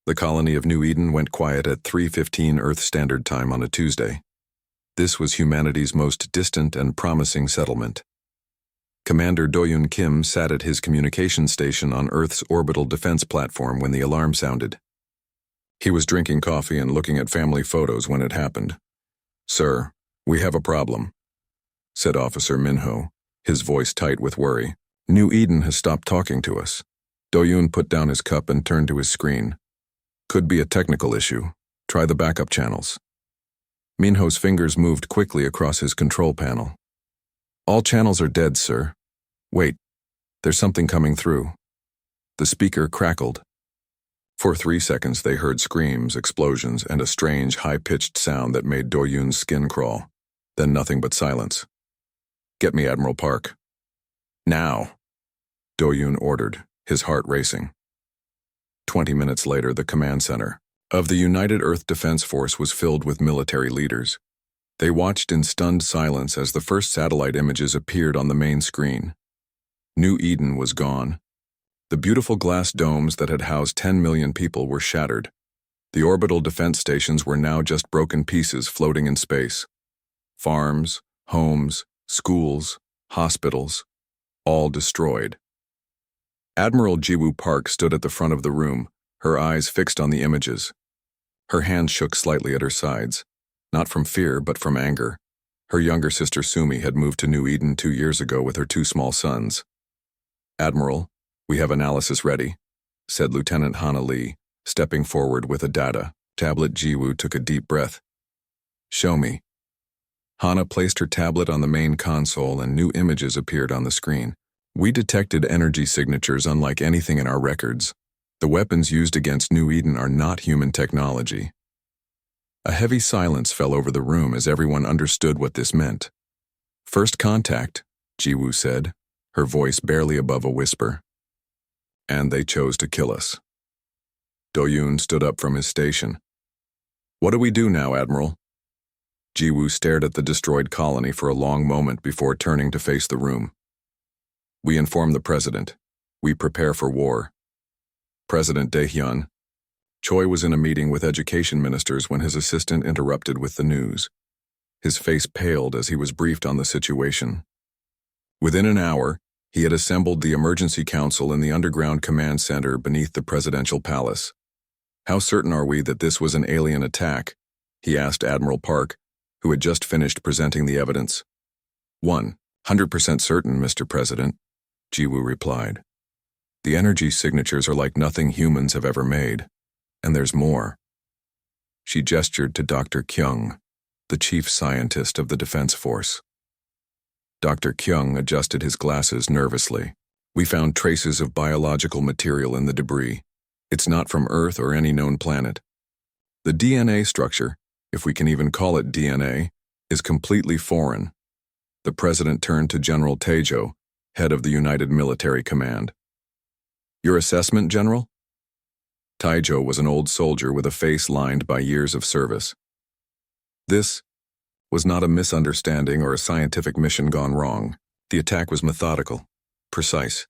The colony of New Eden went quiet at 3:15 Earth Standard Time on a Tuesday. This was humanity's most distant and promising settlement. Commander Do-Yoon Kim sat at his communications station on Earth's orbital defense platform when the alarm sounded. He was drinking coffee and looking at family photos when it happened. "Sir, we have a problem," said Officer Minho, his voice tight with worry. "New Eden has stopped talking to us." Do-Yoon put down his cup and turned to his screen. "Could be a technical issue. Try the backup channels." Minho's fingers moved quickly across his control panel. "All channels are dead, sir. Wait, there's something coming through." The speaker crackled. For 3 seconds they heard screams, explosions, and a strange, high-pitched sound that made Do-Yoon's skin crawl. Then nothing but silence. "Get me Admiral Park." "Now," Do-Yoon ordered, his heart racing. 20 minutes later, the command center of the United Earth Defense Force was filled with military leaders. They watched in stunned silence as the first satellite images appeared on the main screen. New Eden was gone. The beautiful glass domes that had housed 10 million people were shattered. The orbital defense stations were now just broken pieces floating in space. Farms, homes, schools, hospitals, all destroyed. Admiral Jiwoo Park stood at the front of the room, her eyes fixed on the images. Her hands shook slightly at her sides, not from fear but from anger. Her younger sister Sumi had moved to New Eden 2 years ago with her 2 small sons. "Admiral, we have analysis ready," said Lieutenant Hana Lee, stepping forward with a data tablet. Jiwoo took a deep breath. "Show me." Hana placed her tablet on the main console and new images appeared on the screen. "We detected energy signatures unlike anything in our records. The weapons used against New Eden are not human technology." A heavy silence fell over the room as everyone understood what this meant. "First contact," Jiwoo said, her voice barely above a whisper. "And they chose to kill us." Do-Yoon stood up from his station. "What do we do now, Admiral?" Jiwoo stared at the destroyed colony for a long moment before turning to face the room. "We inform the President. We prepare for war." President Dae-hyun. Choi was in a meeting with education ministers when his assistant interrupted with the news. His face paled as he was briefed on the situation. Within an hour, he had assembled the emergency council in the underground command center beneath the presidential palace. "How certain are we that this was an alien attack?" he asked Admiral Park, who had just finished presenting the evidence. 100% certain, Mr. President," Jiwoo replied. "The energy signatures are like nothing humans have ever made. And there's more." She gestured to Dr. Kyung, the chief scientist of the Defense Force. Dr. Kyung adjusted his glasses nervously. "We found traces of biological material in the debris. It's not from Earth or any known planet. The DNA structure, if we can even call it DNA, is completely foreign." The president turned to General Taejo, head of the United Military Command. "Your assessment, General?" Taejo was an old soldier with a face lined by years of service. "This was not a misunderstanding or a scientific mission gone wrong. The attack was methodical, precise.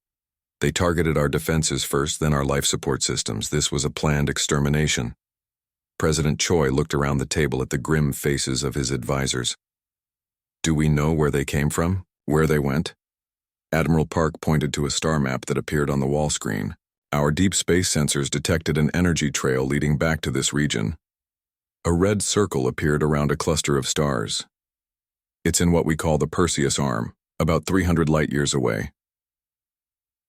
They targeted our defenses first, then our life support systems. This was a planned extermination." President Choi looked around the table at the grim faces of his advisors. "Do we know where they came from? Where they went?" Admiral Park pointed to a star map that appeared on the wall screen. "Our deep space sensors detected an energy trail leading back to this region. A red circle appeared around a cluster of stars. It's in what we call the Perseus Arm, about 300 light-years away."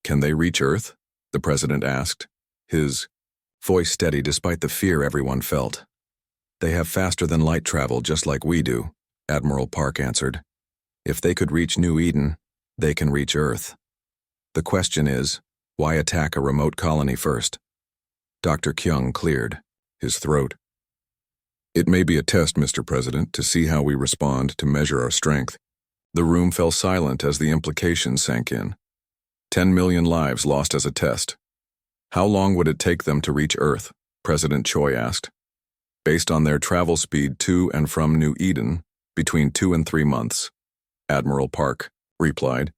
"Can they reach Earth?" the president asked, his voice steady despite the fear everyone felt. "They have faster-than-light travel just like we do," Admiral Park answered. "If they could reach New Eden, they can reach Earth. The question is, why attack a remote colony first?" Dr. Kyung cleared his throat. "It may be a test, Mr. President, to see how we respond, to measure our strength." The room fell silent as the implications sank in. 10 million lives lost as a test. "How long would it take them to reach Earth?" President Choi asked. "Based on their travel speed to and from New Eden, between 2 and 3 months," Admiral Park replied.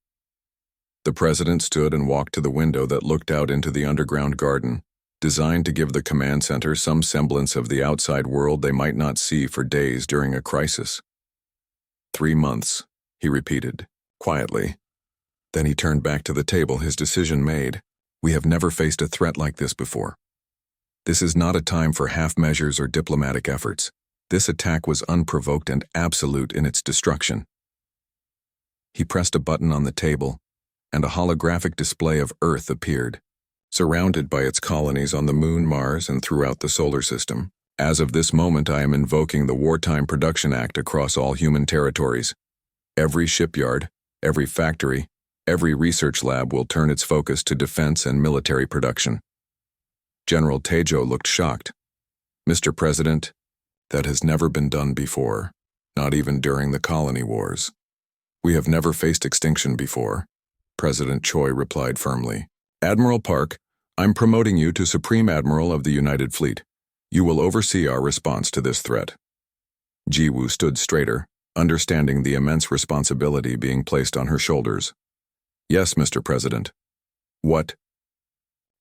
The president stood and walked to the window that looked out into the underground garden. designed to give the command center some semblance of the outside world they might not see for days during a crisis. 3 months, he repeated, quietly. Then he turned back to the table, his decision made. We have never faced a threat like this before. This is not a time for half measures or diplomatic efforts. This attack was unprovoked and absolute in its destruction. He pressed a button on the table, and a holographic display of Earth appeared, surrounded by its colonies on the Moon, Mars, and throughout the solar system. As of this moment, I am invoking the Wartime Production Act across all human territories. Every shipyard, every factory, every research lab will turn its focus to defense and military production. General Tejo looked shocked. Mr. President, that has never been done before, not even during the colony wars. We have never faced extinction before, President Choi replied firmly. Admiral Park, I'm promoting you to Supreme Admiral of the United Fleet. You will oversee our response to this threat. Jiwoo stood straighter, understanding the immense responsibility being placed on her shoulders. Yes, Mr. President. What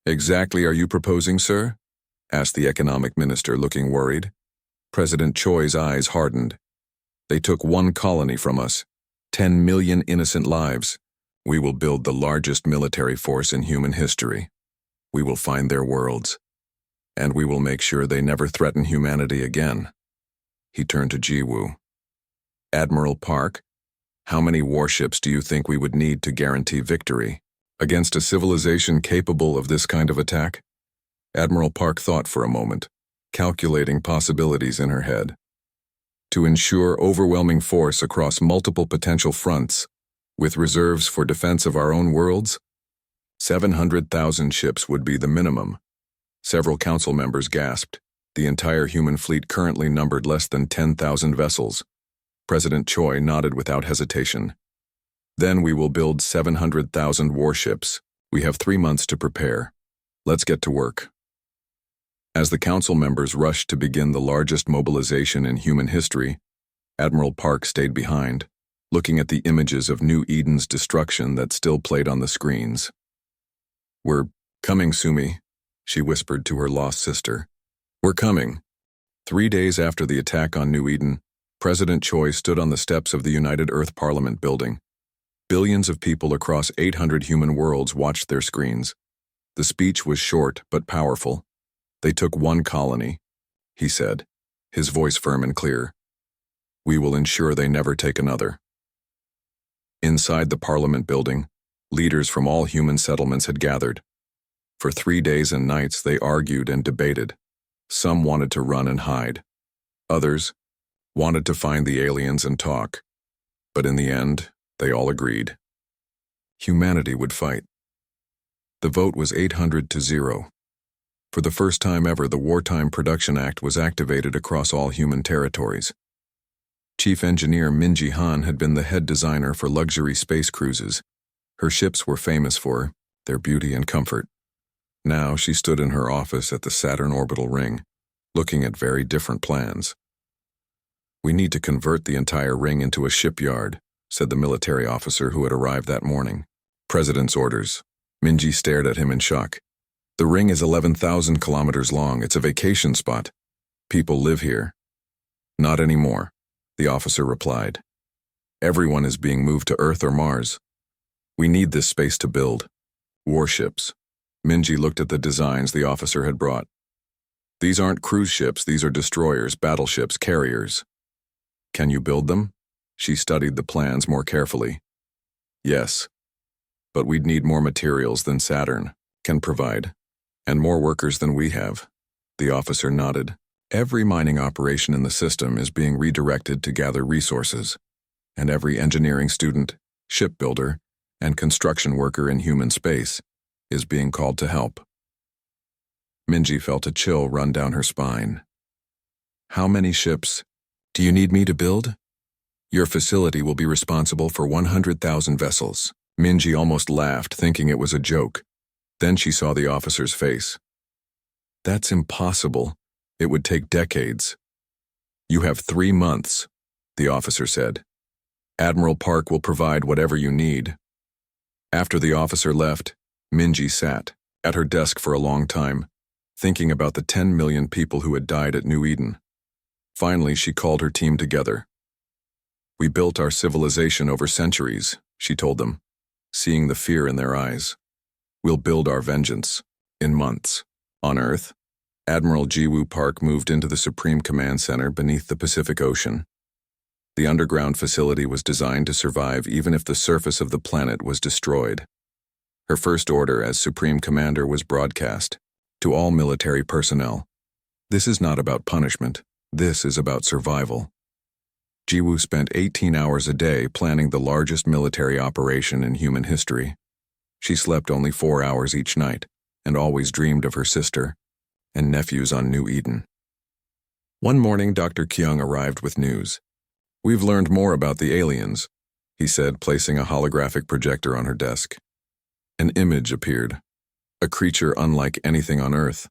exactly are you proposing, sir? Asked the economic minister, looking worried. President Choi's eyes hardened. They took 1 colony from us, 10 million innocent lives. We will build the largest military force in human history. We will find their worlds, and we will make sure they never threaten humanity again. He turned to Jiwoo. Admiral Park, how many warships do you think we would need to guarantee victory against a civilization capable of this kind of attack? Admiral Park thought for a moment, calculating possibilities in her head. To ensure overwhelming force across multiple potential fronts, with reserves for defense of our own worlds, 700,000 ships would be the minimum. Several council members gasped. The entire human fleet currently numbered less than 10,000 vessels. President Choi nodded without hesitation. Then we will build 700,000 warships. We have 3 months to prepare. Let's get to work. As the council members rushed to begin the largest mobilization in human history, Admiral Park stayed behind, looking at the images of New Eden's destruction that still played on the screens. We're coming, Sumi, she whispered to her lost sister. We're coming. 3 days after the attack on New Eden, President Choi stood on the steps of the United Earth Parliament building. Billions of people across 800 human worlds watched their screens. The speech was short but powerful. They took 1 colony, he said, his voice firm and clear. We will ensure they never take another. Inside the Parliament building, leaders from all human settlements had gathered. For 3 days and nights they argued and debated. Some wanted to run and hide. Others wanted to find the aliens and talk. But in the end, they all agreed. Humanity would fight. The vote was 800 to 0. For the first time ever, the Wartime Production Act was activated across all human territories. Chief Engineer Minji Han had been the head designer for luxury space cruises. Her ships were famous for their beauty and comfort. Now she stood in her office at the Saturn orbital ring, looking at very different plans. We need to convert the entire ring into a shipyard, said the military officer who had arrived that morning. President's orders. Minji stared at him in shock. The ring is 11,000 kilometers long. It's a vacation spot. People live here. Not anymore, the officer replied. Everyone is being moved to Earth or Mars. We need this space to build warships. Minji looked at the designs the officer had brought. These aren't cruise ships, these are destroyers, battleships, carriers. Can you build them? She studied the plans more carefully. Yes, but we'd need more materials than Saturn can provide, and more workers than we have. The officer nodded. Every mining operation in the system is being redirected to gather resources, and every engineering student, shipbuilder, and construction worker in human space is being called to help. Minji felt a chill run down her spine. How many ships do you need me to build? Your facility will be responsible for 100,000 vessels. Minji almost laughed, thinking it was a joke. Then she saw the officer's face. That's impossible. It would take decades. You have 3 months, the officer said. Admiral Park will provide whatever you need. After the officer left, Minji sat at her desk for a long time, thinking about the 10 million people who had died at New Eden. Finally, she called her team together. "We built our civilization over centuries," she told them, seeing the fear in their eyes. "We'll build our vengeance in months." On Earth, Admiral Jiwoo Park moved into the Supreme Command Center beneath the Pacific Ocean. The underground facility was designed to survive even if the surface of the planet was destroyed. Her first order as Supreme Commander was broadcast to all military personnel. "This is not about punishment. This is about survival." Jiwoo spent 18 hours a day planning the largest military operation in human history. She slept only 4 hours each night and always dreamed of her sister and nephews on New Eden. One morning, Dr. Kyung arrived with news. "We've learned more about the aliens," he said, placing a holographic projector on her desk. An image appeared, a creature unlike anything on Earth.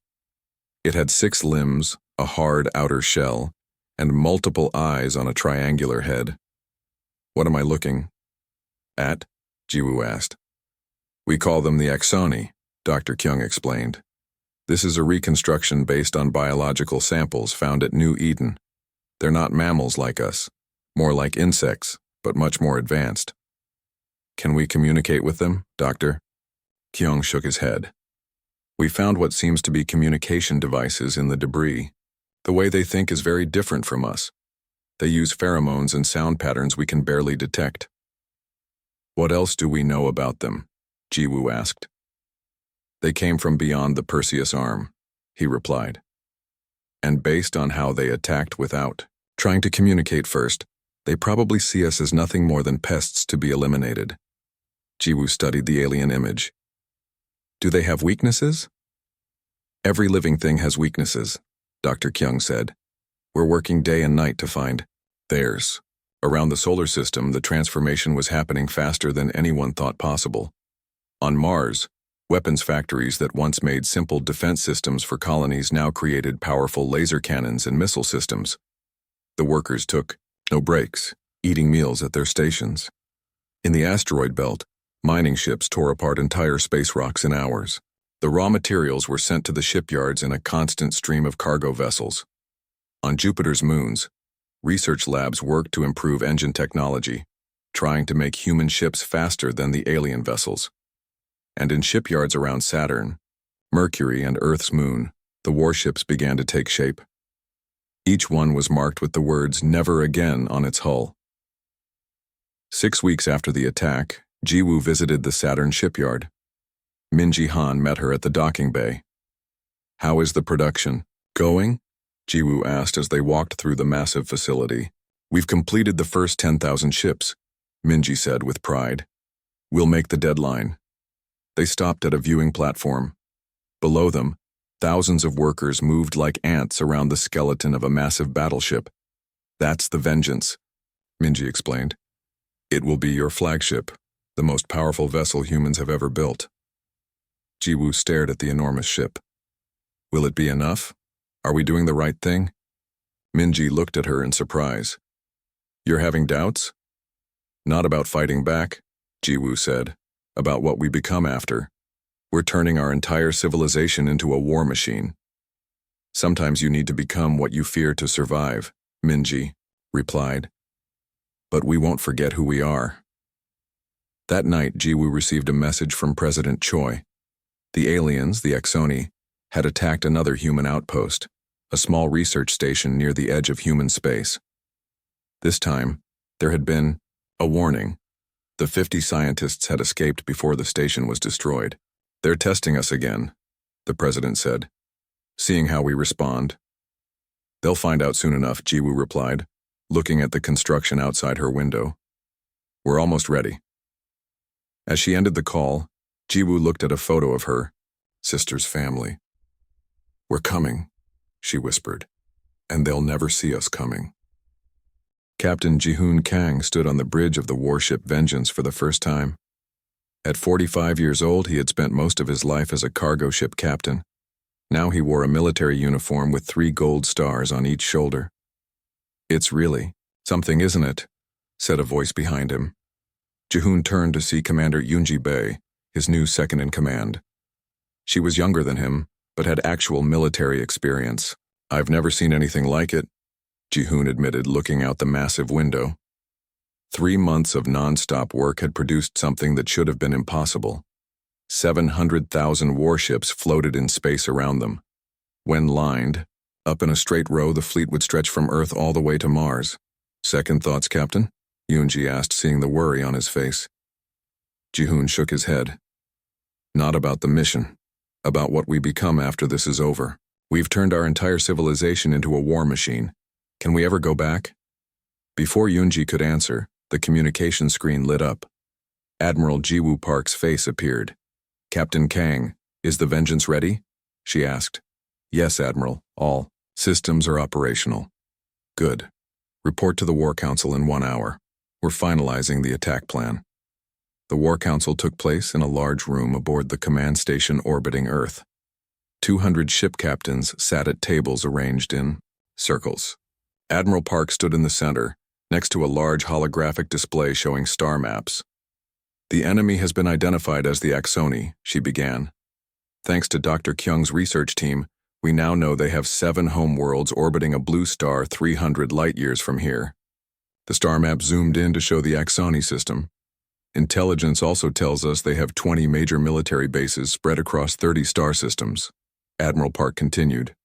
It had 6 limbs, a hard outer shell, and multiple eyes on a triangular head. "What am I looking at?" Jiwoo asked. "We call them the Axoni," Dr. Kyung explained. "This is a reconstruction based on biological samples found at New Eden. They're not mammals like us, more like insects, but much more advanced." "Can we communicate with them, Doctor?" Kyung shook his head. "We found what seems to be communication devices in the debris. The way they think is very different from us. They use pheromones and sound patterns we can barely detect." "What else do we know about them?" Jiwoo asked. "They came from beyond the Perseus arm," he replied. "And based on how they attacked without trying to communicate first, they probably see us as nothing more than pests to be eliminated." Jiwoo studied the alien image. "Do they have weaknesses?" "Every living thing has weaknesses," Dr. Kyung said. "We're working day and night to find theirs." Around the solar system, the transformation was happening faster than anyone thought possible. On Mars, weapons factories that once made simple defense systems for colonies now created powerful laser cannons and missile systems. The workers took no breaks, eating meals at their stations. In the asteroid belt, mining ships tore apart entire space rocks in hours. The raw materials were sent to the shipyards in a constant stream of cargo vessels. On Jupiter's moons, research labs worked to improve engine technology, trying to make human ships faster than the alien vessels. And in shipyards around Saturn, Mercury, and Earth's moon, the warships began to take shape. Each one was marked with the words "Never Again" on its hull. 6 weeks after the attack, Jiwoo visited the Saturn shipyard. Minji Han met her at the docking bay. "How is the production going?" Jiwoo asked as they walked through the massive facility. "We've completed the first 10,000 ships," Minji said with pride. "We'll make the deadline." They stopped at a viewing platform. Below them, thousands of workers moved like ants around the skeleton of a massive battleship. "That's the Vengeance," Minji explained. "It will be your flagship, the most powerful vessel humans have ever built." Jiwoo stared at the enormous ship. "Will it be enough? Are we doing the right thing?" Minji looked at her in surprise. "You're having doubts?" "Not about fighting back," Jiwoo said. "About what we become after. We're turning our entire civilization into a war machine." "Sometimes you need to become what you fear to survive," Minji replied. "But we won't forget who we are." That night, Jiwoo received a message from President Choi. The aliens, the Axoni, had attacked another human outpost, a small research station near the edge of human space. This time, there had been a warning. The 50 scientists had escaped before the station was destroyed. "They're testing us again," the president said, "seeing how we respond." "They'll find out soon enough," Jiwoo replied, looking at the construction outside her window. "We're almost ready." As she ended the call, Jiwoo looked at a photo of her sister's family. "We're coming," she whispered, "and they'll never see us coming." Captain Ji-hoon Kang stood on the bridge of the warship Vengeance for the first time. At 45 years old, he had spent most of his life as a cargo ship captain. Now he wore a military uniform with 3 gold stars on each shoulder. "It's really something, isn't it?" said a voice behind him. Ji-hoon turned to see Commander Yoonji Bae, his new second-in-command. She was younger than him, but had actual military experience. "I've never seen anything like it," Ji-hoon admitted, looking out the massive window. 3 months of non-stop work had produced something that should have been impossible. 700,000 warships floated in space around them. When lined, up in a straight row, the fleet would stretch from Earth all the way to Mars. "Second thoughts, Captain?" Yoonji asked, seeing the worry on his face. Ji-hoon shook his head. "Not about the mission. About what we become after this is over. We've turned our entire civilization into a war machine. Can we ever go back?" Before Yoonji could answer, the communication screen lit up. Admiral Ji-woo Park's face appeared. "Captain Kang, is the Vengeance ready?" she asked. "Yes, Admiral. All systems are operational." "Good. Report to the War Council in 1 hour. We're finalizing the attack plan." The War Council took place in a large room aboard the command station orbiting Earth. 200 ship captains sat at tables arranged in circles. Admiral Park stood in the center, next to a large holographic display showing star maps. "The enemy has been identified as the Axoni," she began. "Thanks to Dr. Kyung's research team, we now know they have 7 homeworlds orbiting a blue star 300 light-years from here." The star map zoomed in to show the Axoni system. "Intelligence also tells us they have 20 major military bases spread across 30 star systems." Admiral Park continued.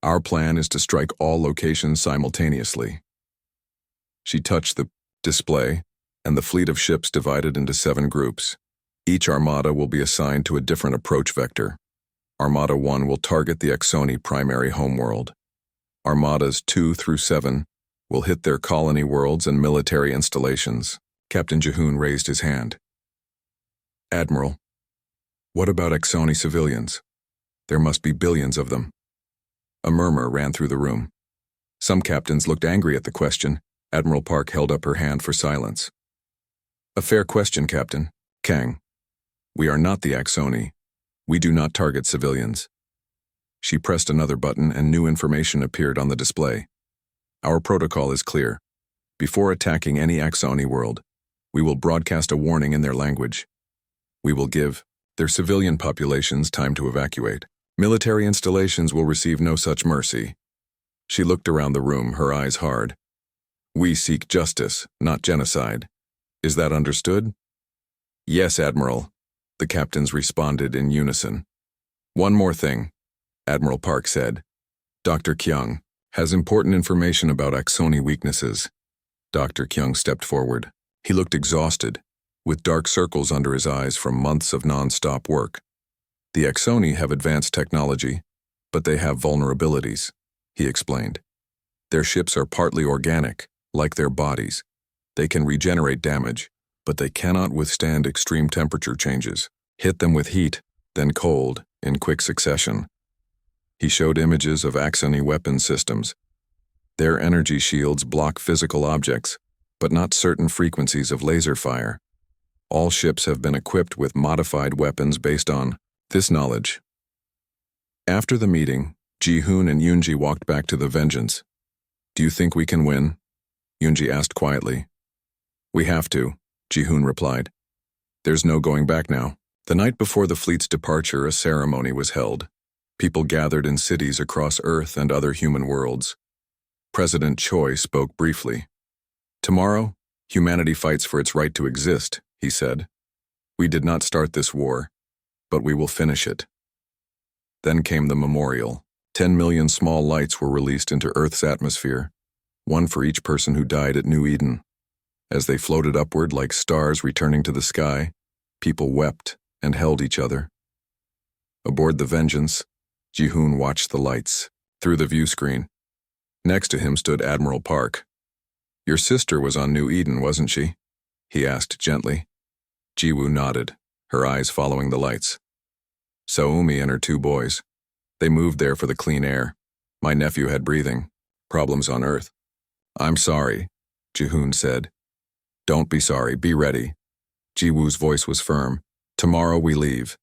"Our plan is to strike all locations simultaneously." She touched the display, and the fleet of ships divided into 7 groups. Each armada will be assigned to a different approach vector. Armada 1 will target the Axoni primary homeworld. Armadas 2 through 7 will hit their colony worlds and military installations. Captain Ji-hoon raised his hand. "Admiral, what about Axoni civilians? There must be billions of them." A murmur ran through the room. Some captains looked angry at the question. Admiral Park held up her hand for silence. "A fair question, Captain. Kang. We are not the Axoni. We do not target civilians." She pressed another button and new information appeared on the display. "Our protocol is clear. Before attacking any Axoni world, we will broadcast a warning in their language. We will give their civilian populations time to evacuate. Military installations will receive no such mercy." She looked around the room, her eyes hard. "We seek justice, not genocide. Is that understood?" "Yes, Admiral," the captains responded in unison. "One more thing," Admiral Park said. "Dr. Kyung has important information about Axoni weaknesses." Dr. Kyung stepped forward. He looked exhausted, with dark circles under his eyes from months of non-stop work. "The Axoni have advanced technology, but they have vulnerabilities," he explained. "Their ships are partly organic, like their bodies. They can regenerate damage, but they cannot withstand extreme temperature changes. Hit them with heat, then cold, in quick succession." He showed images of Axoni weapon systems. Their energy shields block physical objects, but not certain frequencies of laser fire. All ships have been equipped with modified weapons based on this knowledge. After the meeting, Ji-hoon and Yoonji walked back to the Vengeance. "Do you think we can win?" Yoonji asked quietly. "We have to," Ji-hoon replied. "There's no going back now." The night before the fleet's departure, a ceremony was held. People gathered in cities across Earth and other human worlds. President Choi spoke briefly. "Tomorrow, humanity fights for its right to exist," he said. "We did not start this war, but we will finish it." Then came the memorial. 10 million small lights were released into Earth's atmosphere, one for each person who died at New Eden. As they floated upward like stars returning to the sky, people wept and held each other. Aboard the Vengeance, Ji-hoon watched the lights through the view screen. Next to him stood Admiral Park. "Your sister was on New Eden, wasn't she?" he asked gently. Ji-woo nodded, her eyes following the lights. "Saomi and her 2 boys. They moved there for the clean air. My nephew had breathing problems on Earth." "I'm sorry," Ji-hoon said. "Don't be sorry, be ready." Ji-woo's voice was firm. "Tomorrow we leave.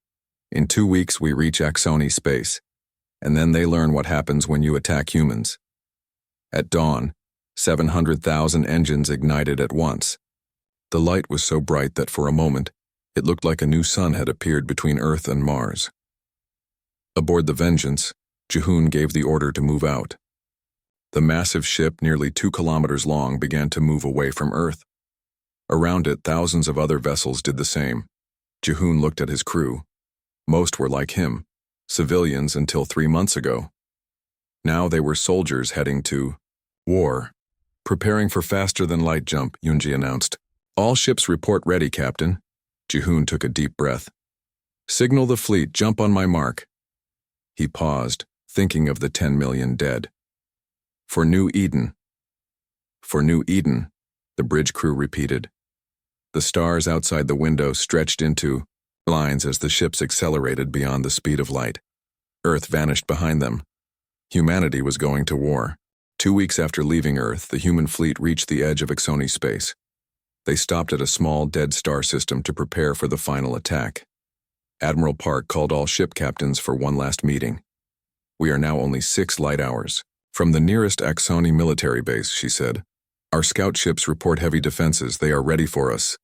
In 2 weeks we reach Axoni space, and then they learn what happens when you attack humans. At dawn, 700,000 engines ignited at once. The light was so bright that for a moment, it looked like a new sun had appeared between Earth and Mars. Aboard the Vengeance, Jihoon gave the order to move out. The massive ship, nearly 2 kilometers long, began to move away from Earth. Around it, thousands of other vessels did the same. Jihoon looked at his crew. Most were like him, civilians until 3 months ago. Now they were soldiers heading to war. Preparing for faster-than-light jump, Yunji announced. All ships report ready, Captain. Jihoon took a deep breath. Signal the fleet, jump on my mark. He paused, thinking of the 10 million dead. For New Eden. For New Eden, the bridge crew repeated. The stars outside the window stretched into lines as the ships accelerated beyond the speed of light. Earth vanished behind them. Humanity was going to war. 2 weeks after leaving Earth, the human fleet reached the edge of Exoni space. They stopped at a small, dead star system to prepare for the final attack. Admiral Park called all ship captains for one last meeting. We are now only 6 light hours from the nearest Exoni military base, she said. Our scout ships report heavy defenses. They are ready for us.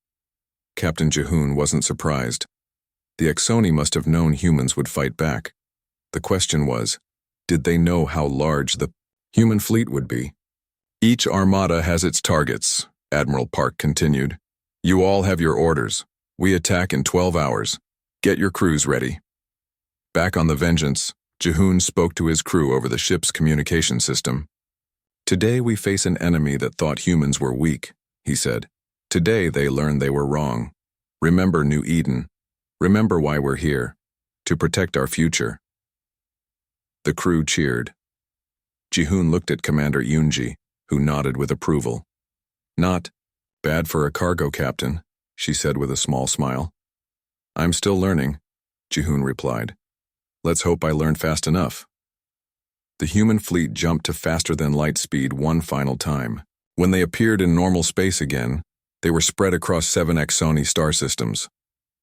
Captain Jihoon wasn't surprised. The Exoni must have known humans would fight back. The question was, did they know how large the human fleet would be? Each armada has its targets, Admiral Park continued. You all have your orders. We attack in 12 hours. Get your crews ready. Back on the Vengeance, Jihoon spoke to his crew over the ship's communication system. Today we face an enemy that thought humans were weak, he said. Today they learned they were wrong. Remember New Eden. Remember why we're here. To protect our future. The crew cheered. Jihoon looked at Commander Yunji, who nodded with approval. Not bad for a cargo captain, she said with a small smile. I'm still learning, Jihoon replied. Let's hope I learn fast enough. The human fleet jumped to faster-than-light speed one final time. When they appeared in normal space again, they were spread across 7 Exoni star systems.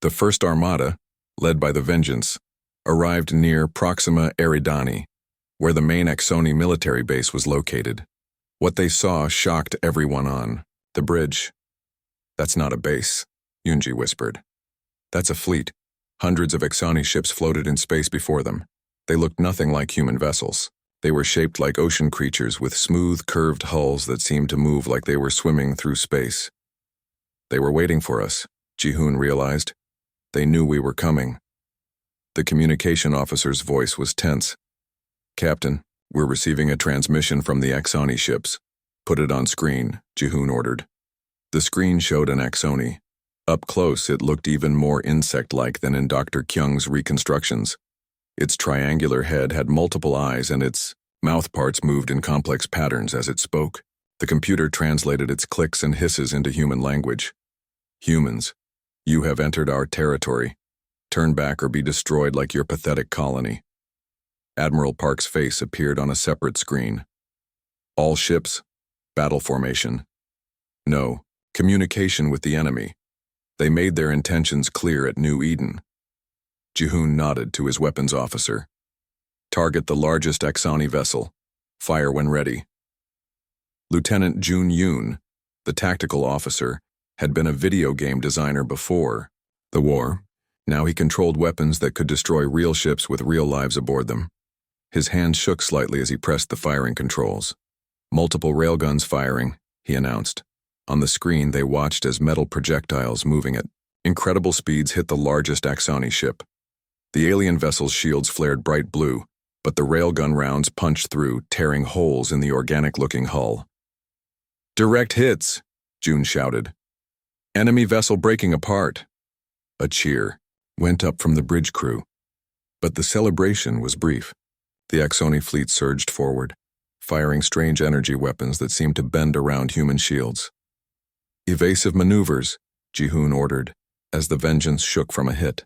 The first armada, led by the Vengeance, arrived near Proxima Eridani, where the main Exoni military base was located. What they saw shocked everyone on the bridge. That's not a base, Yunji whispered. That's a fleet. Hundreds of Exoni ships floated in space before them. They looked nothing like human vessels. They were shaped like ocean creatures with smooth, curved hulls that seemed to move like they were swimming through space. They were waiting for us, Jihoon realized. They knew we were coming. The communication officer's voice was tense. Captain, we're receiving a transmission from the Exoni ships. Put it on screen, Jihoon ordered. The screen showed an Exoni. Up close, it looked even more insect-like than in Dr. Kyung's reconstructions. Its triangular head had multiple eyes and its mouth parts moved in complex patterns as it spoke. The computer translated its clicks and hisses into human language. Humans, you have entered our territory. Turn back or be destroyed like your pathetic colony. Admiral Park's face appeared on a separate screen. All ships, battle formation. No, communication with the enemy. They made their intentions clear at New Eden. Jihoon nodded to his weapons officer. Target the largest Exoni vessel. Fire when ready. Lieutenant Jun Yoon, the tactical officer, had been a video game designer before the war. Now he controlled weapons that could destroy real ships with real lives aboard them. His hand shook slightly as he pressed the firing controls. Multiple railguns firing, he announced. On the screen, they watched as metal projectiles moving at incredible speeds hit the largest Exoni ship. The alien vessel's shields flared bright blue, but the railgun rounds punched through, tearing holes in the organic-looking hull. Direct hits, June shouted. Enemy vessel breaking apart. A cheer went up from the bridge crew. But the celebration was brief. The Exoni fleet surged forward, firing strange energy weapons that seemed to bend around human shields. Evasive maneuvers, Jihoon ordered, as the Vengeance shook from a hit.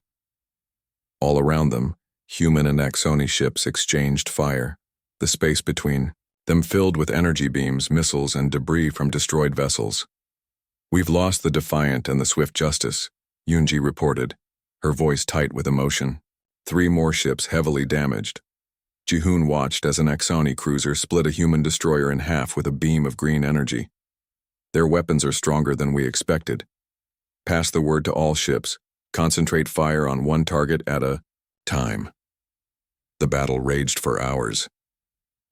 All around them, human and Exoni ships exchanged fire, the space between them filled with energy beams, missiles, and debris from destroyed vessels. We've lost the Defiant and the Swift Justice, Yunji reported, her voice tight with emotion. 3 more ships heavily damaged. Jihoon watched as an Exoni cruiser split a human destroyer in half with a beam of green energy. Their weapons are stronger than we expected. Pass the word to all ships. Concentrate fire on one target at a time. The battle raged for hours.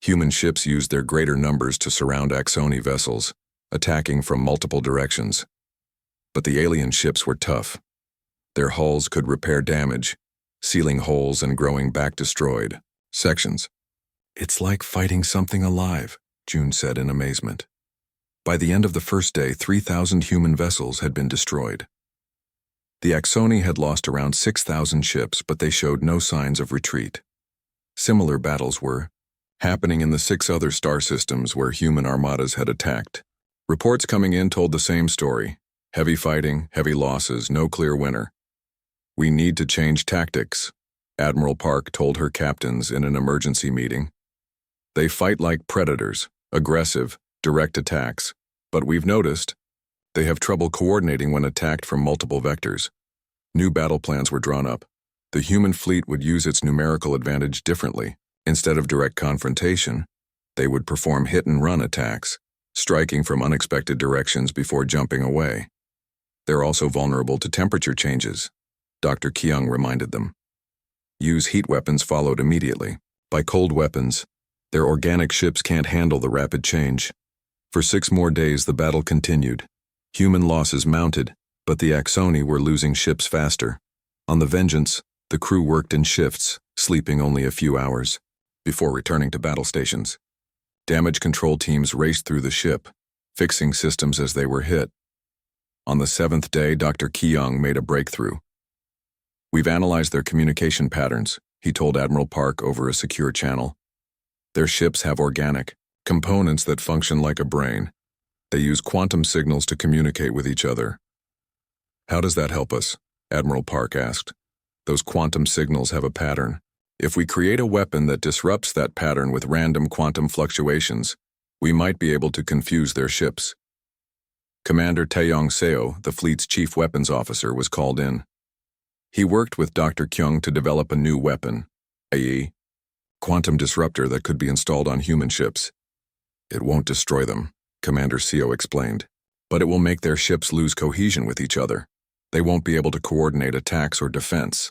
Human ships used their greater numbers to surround Axoni vessels, attacking from multiple directions. But the alien ships were tough. Their hulls could repair damage, sealing holes and growing back destroyed sections. "It's like fighting something alive," June said in amazement. By the end of the first day, 3,000 human vessels had been destroyed. The Axoni had lost around 6,000 ships, but they showed no signs of retreat. Similar battles were happening in the 6 other star systems where human armadas had attacked. Reports coming in told the same story: heavy fighting, heavy losses, no clear winner. "We need to change tactics," Admiral Park told her captains in an emergency meeting. "They fight like predators, aggressive, direct attacks, but we've noticed they have trouble coordinating when attacked from multiple vectors." New battle plans were drawn up. The human fleet would use its numerical advantage differently. Instead of direct confrontation, they would perform hit-and-run attacks, striking from unexpected directions before jumping away. "They're also vulnerable to temperature changes," Dr. Kyung reminded them. Use heat weapons followed immediately. By cold weapons, their organic ships can't handle the rapid change. For 6 more days, the battle continued. Human losses mounted, but the Axoni were losing ships faster. On the Vengeance, the crew worked in shifts, sleeping only a few hours, before returning to battle stations. Damage control teams raced through the ship, fixing systems as they were hit. On the 7th day, Dr. Kyung made a breakthrough. "We've analyzed their communication patterns," he told Admiral Park over a secure channel. "Their ships have organic components that function like a brain. They use quantum signals to communicate with each other." "How does that help us?" Admiral Park asked. "Those quantum signals have a pattern. If we create a weapon that disrupts that pattern with random quantum fluctuations, we might be able to confuse their ships." Commander Taeyong Seo, the fleet's chief weapons officer, was called in. He worked with Dr. Kyung to develop a new weapon, a quantum disruptor that could be installed on human ships. "It won't destroy them," Commander Seo explained, "but it will make their ships lose cohesion with each other. They won't be able to coordinate attacks or defense."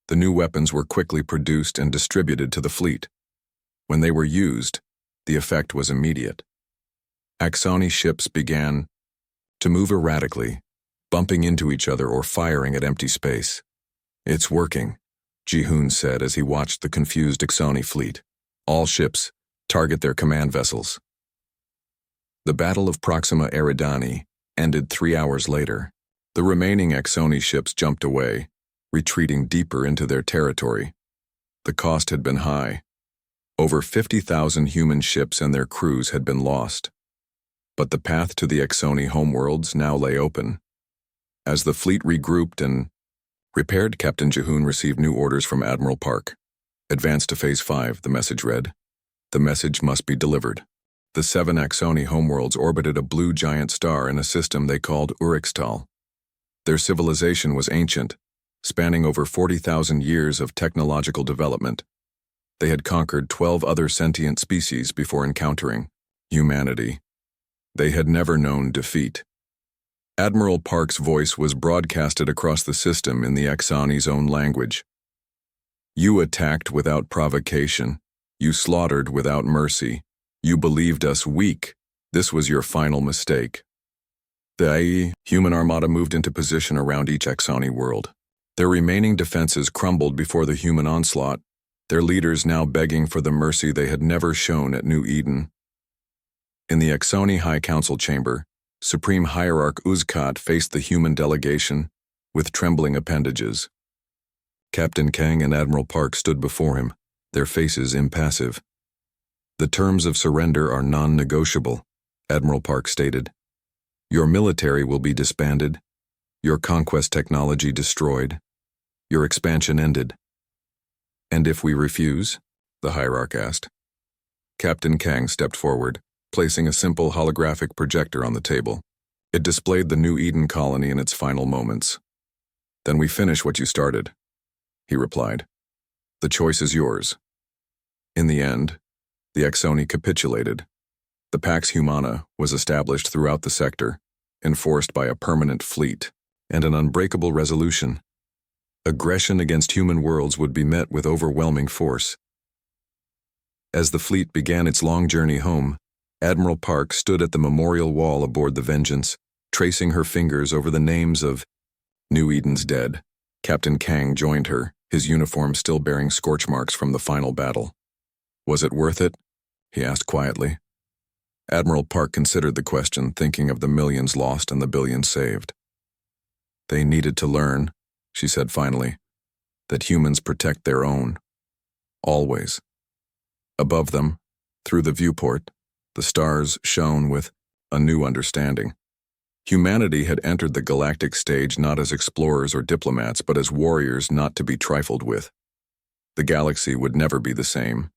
The new weapons were quickly produced and distributed to the fleet. When they were used, the effect was immediate. Axoni ships began to move erratically, bumping into each other or firing at empty space. "It's working," Ji-hoon said as he watched the confused Axoni fleet. "All ships, target their command vessels." The Battle of Proxima Eridani ended 3 hours later. The remaining Axoni ships jumped away, retreating deeper into their territory. The cost had been high. Over 50,000 human ships and their crews had been lost. But the path to the Axoni homeworlds now lay open. As the fleet regrouped and repaired, Captain Ji-hoon received new orders from Admiral Park. "Advance to Phase 5, the message read. "The message must be delivered." The 7 Axoni homeworlds orbited a blue giant star in a system they called Urixtal. Their civilization was ancient, spanning over 40,000 years of technological development. They had conquered 12 other sentient species before encountering humanity. They had never known defeat. Admiral Park's voice was broadcasted across the system in the Axoni's own language. "You attacked without provocation. You slaughtered without mercy. You believed us weak. This was your final mistake." The AI human armada moved into position around each Axoni world. Their remaining defenses crumbled before the human onslaught, their leaders now begging for the mercy they had never shown at New Eden. In the Axoni High Council chamber, Supreme Hierarch Uzkat faced the human delegation with trembling appendages. Captain Kang and Admiral Park stood before him, their faces impassive. "The terms of surrender are non-negotiable," Admiral Park stated. "Your military will be disbanded, your conquest technology destroyed, your expansion ended." "And if we refuse?" the hierarch asked. Captain Kang stepped forward, placing a simple holographic projector on the table. It displayed the New Eden colony in its final moments. "Then we finish what you started," he replied. "The choice is yours." In the end, the Axoni capitulated. The Pax Humana was established throughout the sector, enforced by a permanent fleet and an unbreakable resolution. Aggression against human worlds would be met with overwhelming force. As the fleet began its long journey home, Admiral Park stood at the memorial wall aboard the Vengeance, tracing her fingers over the names of New Eden's dead. Captain Kang joined her, his uniform still bearing scorch marks from the final battle. Was it worth it? He asked quietly. Admiral Park considered the question, thinking of the millions lost and the billions saved. They needed to learn, she said finally, that humans protect their own. Always. Above them, through the viewport, the stars shone with a new understanding. Humanity had entered the galactic stage not as explorers or diplomats, but as warriors not to be trifled with. The galaxy would never be the same,